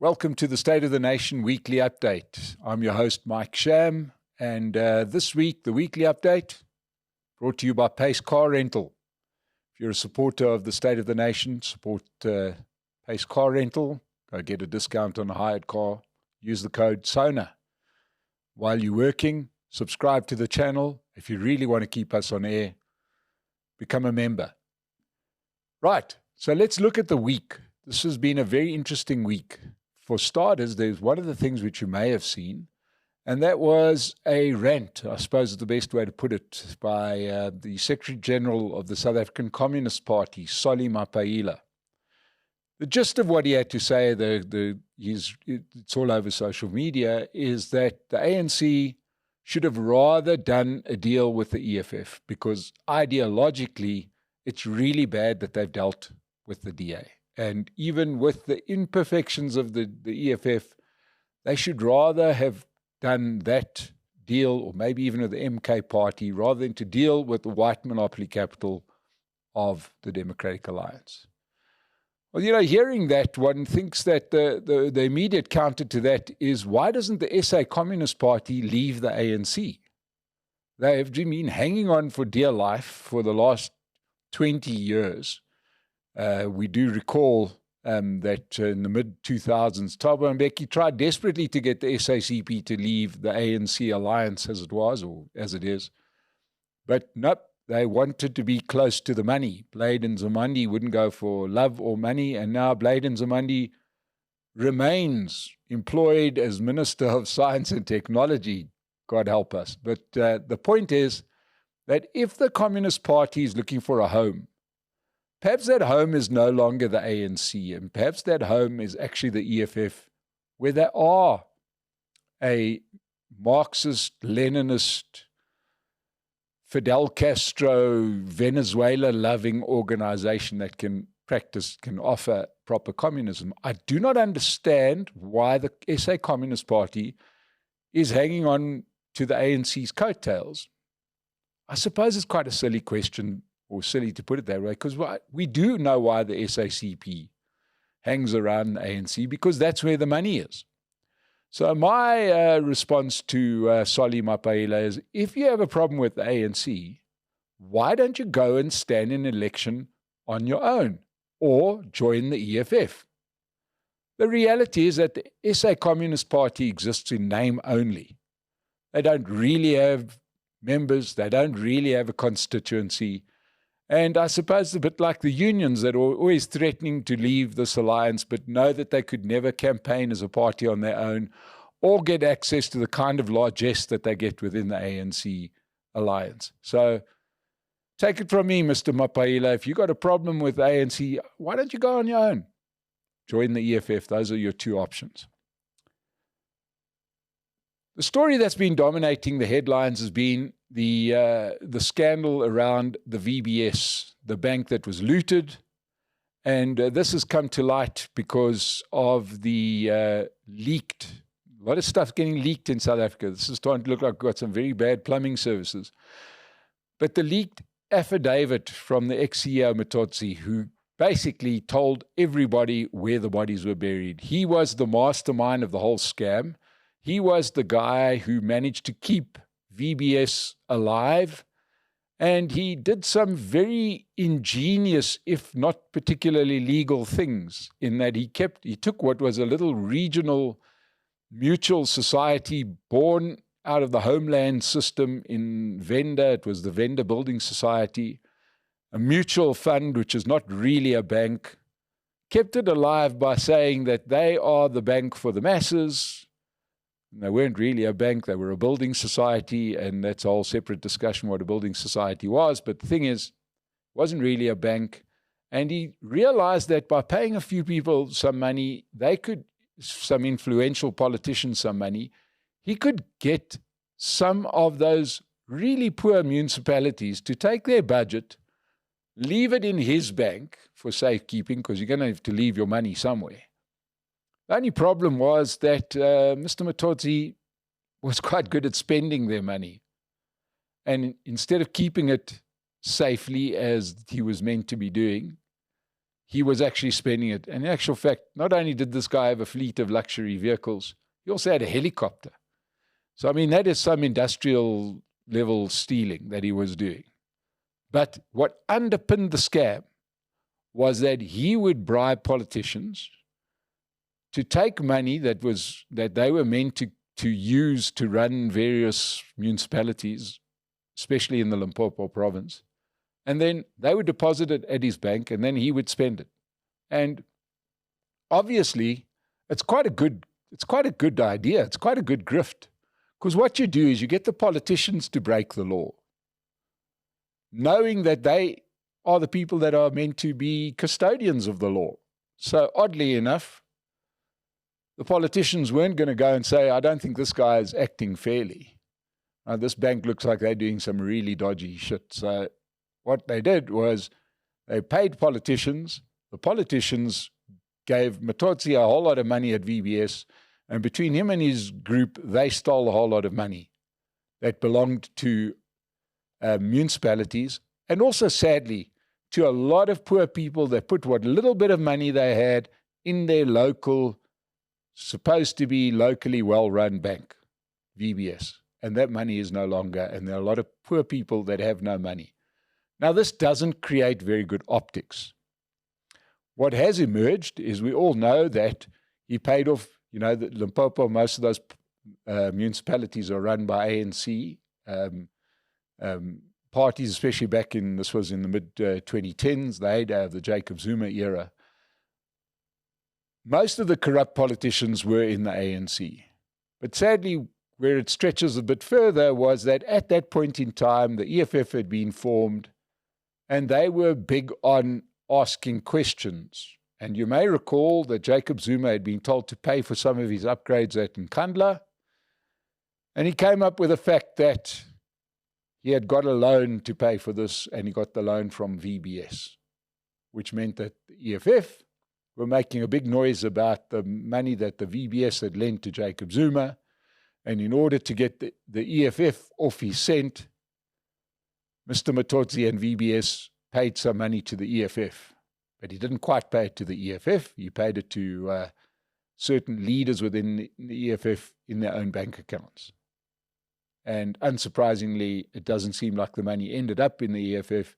Welcome to the State of the Nation Weekly Update. I'm your host, Mike Sham, and this week, the Weekly Update, brought to you by Pace Car Rental. If you're a supporter of the State of the Nation, support Pace Car Rental, go get a discount on a hired car, use the code SONA. While you're working, subscribe to the channel. If you really want to keep us on air, become a member. Right, so let's look at the week. This has been a very interesting week. For starters, there's one of the things which you may have seen, and that was a rant, I suppose is the best way to put it, by the Secretary General of the South African Communist Party, Solly Mapaila. The gist of what he had to say, it's all over social media, is that the ANC should have rather done a deal with the EFF because ideologically, it's really bad that they've dealt with the DA. And even with the imperfections of the EFF, they should rather have done that deal, or maybe even with the MK party, rather than to deal with the white monopoly capital of the Democratic Alliance. Well, hearing that, one thinks that the immediate counter to that is, why doesn't the SA Communist Party leave the ANC? They have been hanging on for dear life for the last 20 years. We do recall that in the mid-2000s, Thabo Mbeki tried desperately to get the SACP to leave the ANC alliance as it was, or as it is. But nope, they wanted to be close to the money. Blade and Zamandi wouldn't go for love or money, and now Blade and Zamandi remains employed as Minister of Science and Technology, God help us. But the point is that if the Communist Party is looking for a home, perhaps that home is no longer the ANC, and perhaps that home is actually the EFF, where they are a Marxist, Leninist, Fidel Castro, Venezuela-loving organization that can offer proper communism. I do not understand why the SA Communist Party is hanging on to the ANC's coattails. I suppose it's quite a silly question, or silly to put it that way, because we do know why the SACP hangs around the ANC, because that's where the money is. So my response to Solly Mapaila is, if you have a problem with the ANC, why don't you go and stand in an election on your own, or join the EFF? The reality is that the SA Communist Party exists in name only. They don't really have members, they don't really have a constituency. And I suppose it's a bit like the unions that are always threatening to leave this alliance, but know that they could never campaign as a party on their own or get access to the kind of largesse that they get within the ANC alliance. So take it from me, Mr. Mapaila, if you've got a problem with the ANC, why don't you go on your own? Join the EFF. Those are your two options. The story that's been dominating the headlines has been the scandal around the VBS, the bank that was looted. And this has come to light because of the a lot of stuff getting leaked in South Africa. This is starting to look like we've got some very bad plumbing services. But the leaked affidavit from the ex-CEO Mototsi, who basically told everybody where the bodies were buried. He was the mastermind of the whole scam. He was the guy who managed to keep VBS alive, and he did some very ingenious, if not particularly legal things, in that he took what was a little regional mutual society born out of the homeland system in Venda. It was the Venda Building Society, a mutual fund, which is not really a bank, kept it alive by saying that they are the bank for the masses. They weren't really a bank, they were a building society, and that's a whole separate discussion what a building society was. But the thing is, it wasn't really a bank. And he realized that by paying a few people some money, some influential politicians some money, he could get some of those really poor municipalities to take their budget, leave it in his bank for safekeeping, because you're going to have to leave your money somewhere. The only problem was that Mr. Mototsi was quite good at spending their money. And instead of keeping it safely as he was meant to be doing, he was actually spending it. And in actual fact, not only did this guy have a fleet of luxury vehicles, he also had a helicopter. So, I mean, that is some industrial level stealing that he was doing. But what underpinned the scam was that he would bribe politicians to take money that they were meant to use to run various municipalities, especially in the Limpopo province, and then they would deposit it at his bank, and then he would spend it. And obviously, it's quite a good idea. It's quite a good grift, because what you do is you get the politicians to break the law, knowing that they are the people that are meant to be custodians of the law. So oddly enough, the politicians weren't going to go and say, I don't think this guy is acting fairly. This bank looks like they're doing some really dodgy shit. So what they did was they paid politicians. The politicians gave Matotsi a whole lot of money at VBS, and between him and his group, they stole a whole lot of money that belonged to municipalities, and also, sadly, to a lot of poor people that put what little bit of money they had in their local, supposed to be locally well-run bank, VBS. And that money is no longer, and there are a lot of poor people that have no money. Now, this doesn't create very good optics. What has emerged is we all know that he paid off, the Limpopo, most of those municipalities are run by ANC parties, especially this was in the mid-2010s, the heyday of the Jacob Zuma era. Most of the corrupt politicians were in the ANC. But sadly, where it stretches a bit further was that at that point in time, the EFF had been formed, and they were big on asking questions. And you may recall that Jacob Zuma had been told to pay for some of his upgrades at Nkandla, and he came up with the fact that he had got a loan to pay for this, and he got the loan from VBS, which meant that the EFF were making a big noise about the money that the VBS had lent to Jacob Zuma. And in order to get the EFF off his scent, Mr. Matotsi and VBS paid some money to the EFF. But he didn't quite pay it to the EFF. He paid it to certain leaders within the EFF in their own bank accounts. And unsurprisingly, it doesn't seem like the money ended up in the EFF.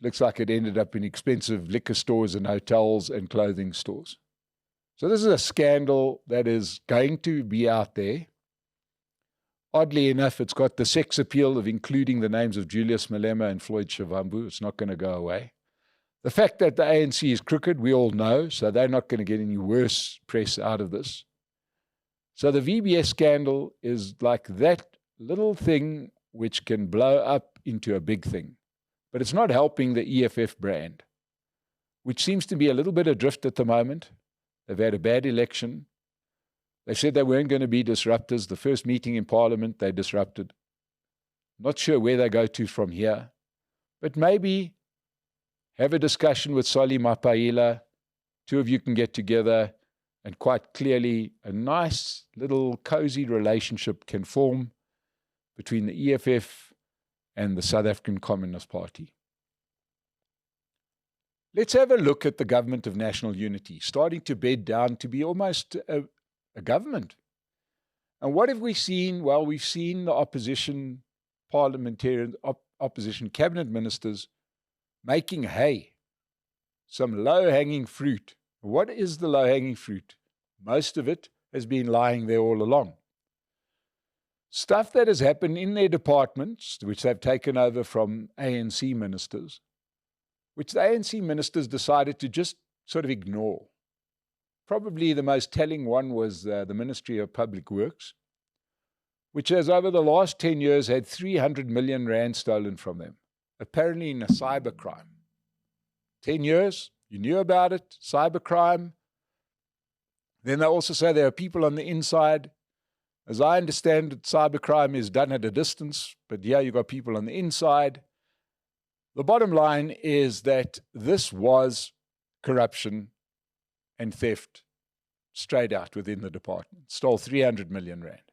Looks like it ended up in expensive liquor stores and hotels and clothing stores. So this is a scandal that is going to be out there. Oddly enough, it's got the sex appeal of including the names of Julius Malema and Floyd Shivambu. It's not going to go away. The fact that the ANC is crooked, we all know, so they're not going to get any worse press out of this. So the VBS scandal is like that little thing which can blow up into a big thing. But it's not helping the EFF brand, which seems to be a little bit adrift at the moment. They've had a bad election. They said they weren't going to be disruptors. The first meeting in Parliament, they disrupted. Not sure where they go to from here. But maybe have a discussion with Solly Mapaila. Two of you can get together, and quite clearly a nice little cozy relationship can form between the EFF and the South African Communist Party. Let's have a look at the government of national unity, starting to bed down to be almost a government. And what have we seen? Well, we've seen the opposition parliamentarians, opposition cabinet ministers making hay, some low-hanging fruit. What is the low-hanging fruit? Most of it has been lying there all along. Stuff that has happened in their departments, which they've taken over from ANC ministers, which the ANC ministers decided to just sort of ignore. Probably the most telling one was the Ministry of Public Works, which has over the last 10 years had 300 million rand stolen from them, apparently in a cybercrime. 10 years, you knew about it, cybercrime. Then they also say there are people on the inside. As I understand it, cybercrime is done at a distance, but yeah, you've got people on the inside. The bottom line is that this was corruption and theft straight out within the department. Stole 300 million rand.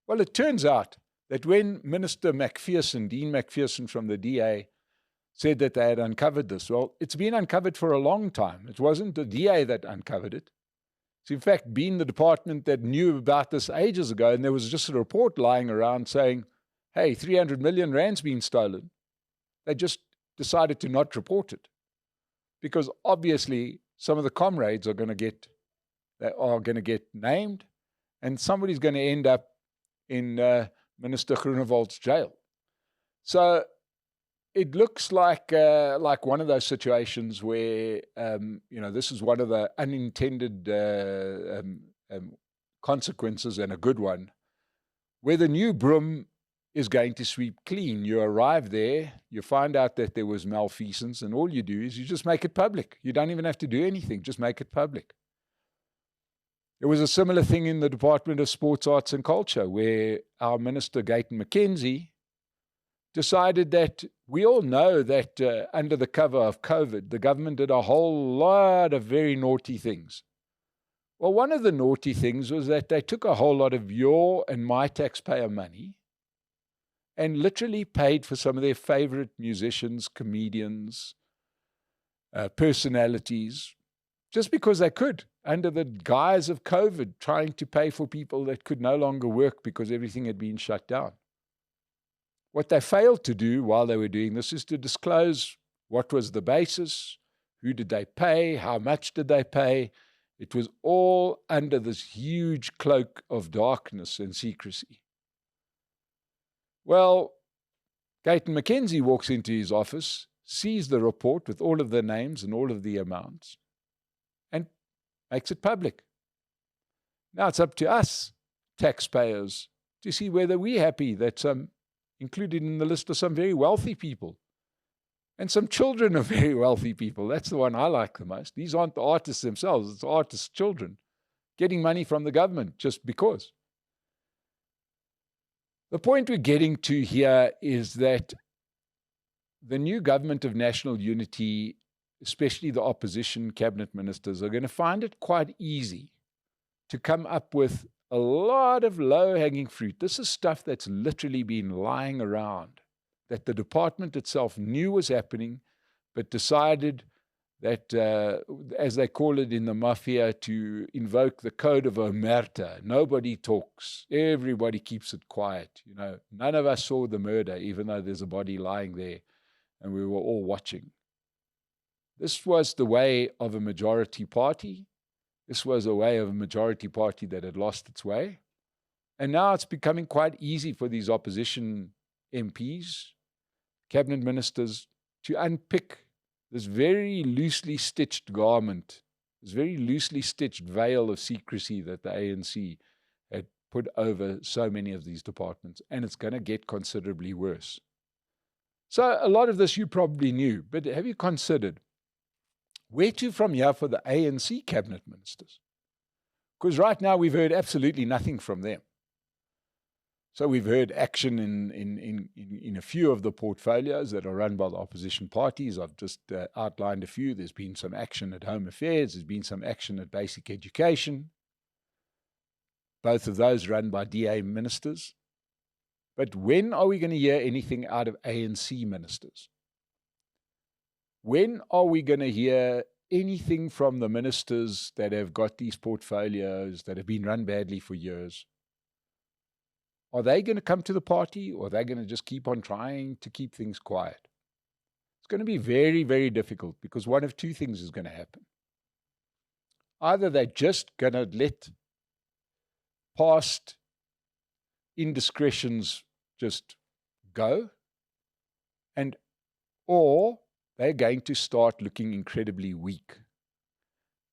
Well, it turns out that when Minister McPherson, Dean McPherson from the DA, said that they had uncovered this. Well, it's been uncovered for a long time. It wasn't the DA that uncovered it. It's in fact been the department that knew about this ages ago, and there was just a report lying around saying, hey, 300 million rand's been stolen. They just decided to not report it because obviously some of the comrades are going to get named, and somebody's going to end up in Minister Groenewald's jail. So it looks like one of those situations where this is one of the unintended consequences, and a good one, where the new broom is going to sweep clean. You arrive there, you find out that there was malfeasance, and all you do is you just make it public. You don't even have to do anything, just make it public. There was a similar thing in the Department of Sports, Arts and Culture, where our Minister, Gauteng decided that we all know that under the cover of COVID, the government did a whole lot of very naughty things. Well, one of the naughty things was that they took a whole lot of your and my taxpayer money and literally paid for some of their favorite musicians, comedians, personalities, just because they could, under the guise of COVID, trying to pay for people that could no longer work because everything had been shut down. What they failed to do while they were doing this is to disclose what was the basis, who did they pay, how much did they pay. It was all under this huge cloak of darkness and secrecy. Well, Gauteng walks into his office, sees the report with all of the names and all of the amounts, and makes it public. Now it's up to us, taxpayers, to see whether we're happy that some included in the list are some very wealthy people and some children of very wealthy people. That's the one I like the most. These aren't the artists themselves, it's artists' children getting money from the government just because. The point we're getting to here is that the new government of national unity, especially the opposition cabinet ministers, are going to find it quite easy to come up with a lot of low-hanging fruit. This is stuff that's literally been lying around, that the department itself knew was happening, but decided that, as they call it in the mafia, to invoke the code of omerta. Nobody talks. Everybody keeps it quiet. None of us saw the murder, even though there's a body lying there, and we were all watching. This was the way of a majority party. This was a way of a majority party that had lost its way. And now it's becoming quite easy for these opposition MPs, cabinet ministers, to unpick this very loosely stitched garment, this very loosely stitched veil of secrecy that the ANC had put over so many of these departments, and it's going to get considerably worse. So a lot of this you probably knew, but have you considered where to from here for the ANC cabinet ministers? Because right now we've heard absolutely nothing from them. So we've heard action in a few of the portfolios that are run by the opposition parties. I've just outlined a few. There's been some action at Home Affairs. There's been some action at Basic Education. Both of those run by DA ministers. But when are we going to hear anything out of ANC ministers? When are we going to hear anything from the ministers that have got these portfolios that have been run badly for years? Are they going to come to the party, or are they going to just keep on trying to keep things quiet? It's going to be very, very difficult, because one of two things is going to happen. Either they're just going to let past indiscretions just go, or they're going to start looking incredibly weak.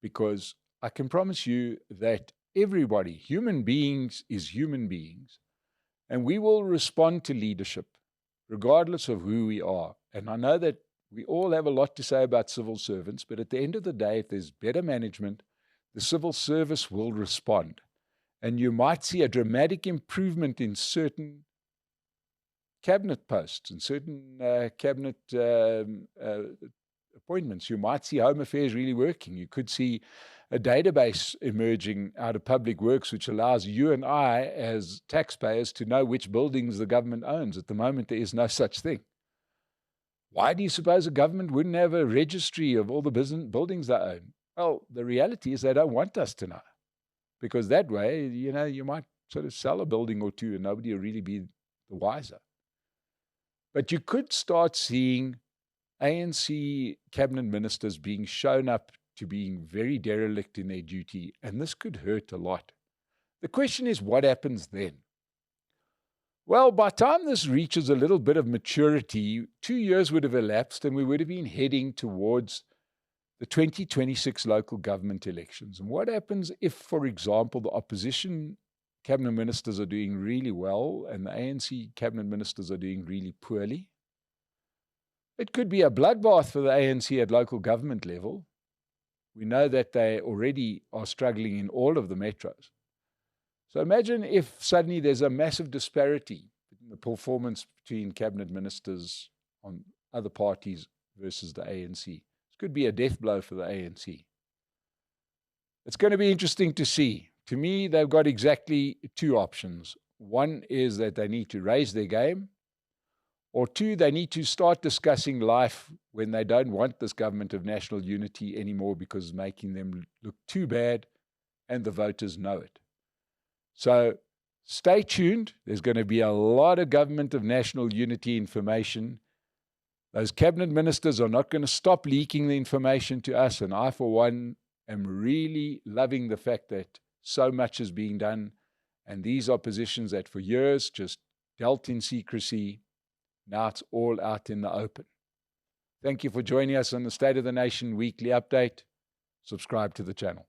Because I can promise you that everybody, human beings is human beings, and we will respond to leadership regardless of who we are. And I know that we all have a lot to say about civil servants, but at the end of the day, if there's better management, the civil service will respond. And you might see a dramatic improvement in certain cabinet posts and certain cabinet appointments. You might see Home Affairs really working. You could see a database emerging out of Public Works, which allows you and I as taxpayers to know which buildings the government owns. At the moment, there is no such thing. Why do you suppose a government wouldn't have a registry of all the buildings they own? Well, the reality is they don't want us to know, because that way, you might sort of sell a building or two and nobody will really be the wiser. But you could start seeing ANC cabinet ministers being shown up to being very derelict in their duty, and this could hurt a lot. The question is, what happens then? Well, by the time this reaches a little bit of maturity, 2 years would have elapsed and we would have been heading towards the 2026 local government elections. And what happens if, for example, the opposition cabinet ministers are doing really well and the ANC cabinet ministers are doing really poorly? It could be a bloodbath for the ANC at local government level. We know that they already are struggling in all of the metros. So imagine if suddenly there's a massive disparity in the performance between cabinet ministers on other parties versus the ANC. This could be a death blow for the ANC. It's going to be interesting to see. To me, they've got exactly two options. One is that they need to raise their game, or two, they need to start discussing life when they don't want this government of national unity anymore because it's making them look too bad and the voters know it. So stay tuned. There's going to be a lot of government of national unity information. Those cabinet ministers are not going to stop leaking the information to us. And I, for one, am really loving the fact that so much is being done. And these are positions that for years just dealt in secrecy. Now it's all out in the open. Thank you for joining us on the State of the Nation Weekly Update. Subscribe to the channel.